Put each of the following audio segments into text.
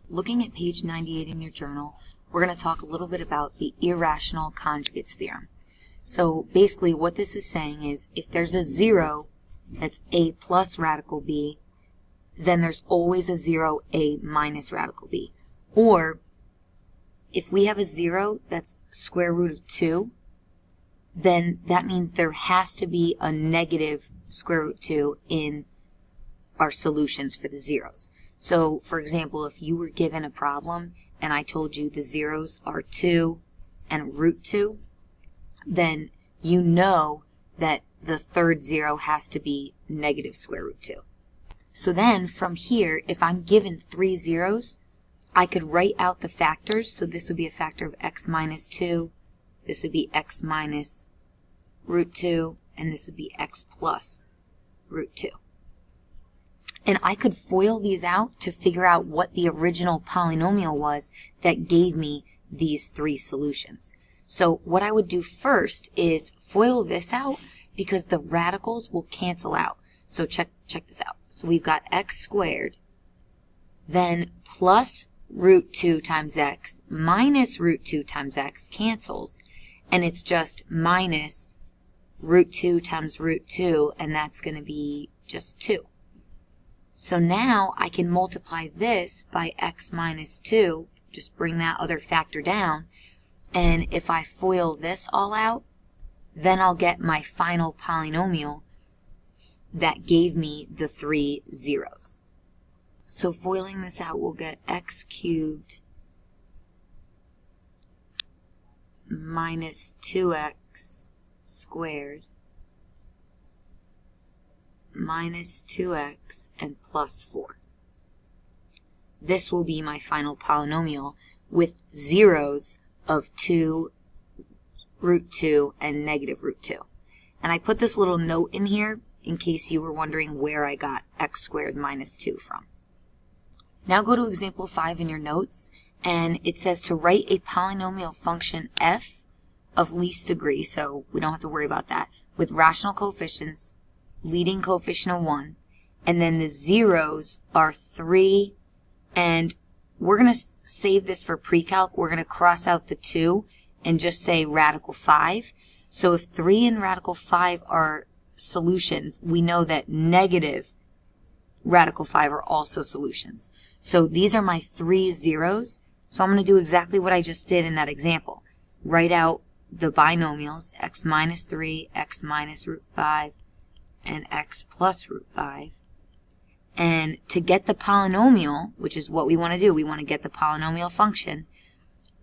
looking at page 98 in your journal, we're going to talk a little bit about the irrational conjugates theorem. So basically what this is saying is if there's a 0 that's a plus radical b, then there's always a 0 a minus radical b. Or if we have a 0 that's square root of 2, then that means there has to be a negative square root 2 in our solutions for the zeros. So, for example, if you were given a problem and I told you the zeros are 2 and root 2, then you know that the third 0 has to be negative square root 2. So then from here, if I'm given 3 zeros, I could write out the factors. So this would be a factor of x minus 2, this would be x minus root 2, and this would be x plus root 2. And I could FOIL these out to figure out what the original polynomial was that gave me these 3 solutions. So what I would do first is FOIL this out because the radicals will cancel out. So check this out. So we've got x squared, then plus root 2 times x minus root 2 times x cancels, and it's just minus root 2 times root 2, and that's going to be just 2. So now I can multiply this by x minus 2, just bring that other factor down, and if I FOIL this all out, then I'll get my final polynomial that gave me the 3 zeros. So FOILing this out, we'll get x cubed minus 2x squared minus 2x and plus 4. This will be my final polynomial with zeros of 2, root 2, and negative root 2. And I put this little note in here in case you were wondering where I got x squared minus 2 from. Now go to example 5 in your notes, and it says to write a polynomial function f of least degree, so we don't have to worry about that, with rational coefficients, leading coefficient of 1, and then the zeros are 3, and we're going to save this for pre-calc. We're going to cross out the 2 and just say radical 5. So if 3 and radical 5 are solutions, we know that negative radical 5 are also solutions. So these are my 3 zeros. So I'm going to do exactly what I just did in that example. Write out the binomials, x minus 3, x minus root 5, and x plus root 5. And to get the polynomial, which is what we want to do, we want to get the polynomial function,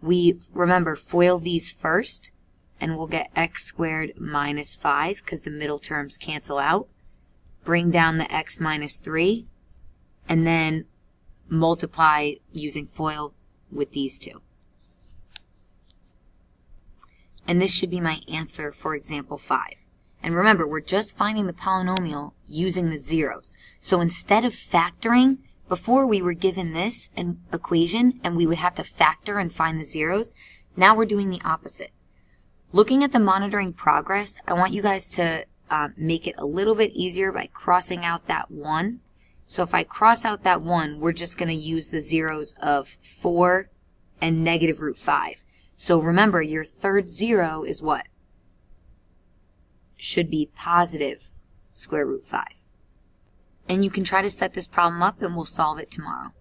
we, remember, FOIL these first, and we'll get x squared minus 5, because the middle terms cancel out. Bring down the x minus 3, and then multiply using FOIL with these two. And this should be my answer for example 5. And remember, we're just finding the polynomial using the zeros. So instead of factoring, before we were given this an equation and we would have to factor and find the zeros, now we're doing the opposite. Looking at the monitoring progress, I want you guys to make it a little bit easier by crossing out that 1. So if I cross out that 1, we're just going to use the zeros of 4 and negative root 5. So remember, your third 0 is what? Should be positive square root 5. And you can try to set this problem up and we'll solve it tomorrow.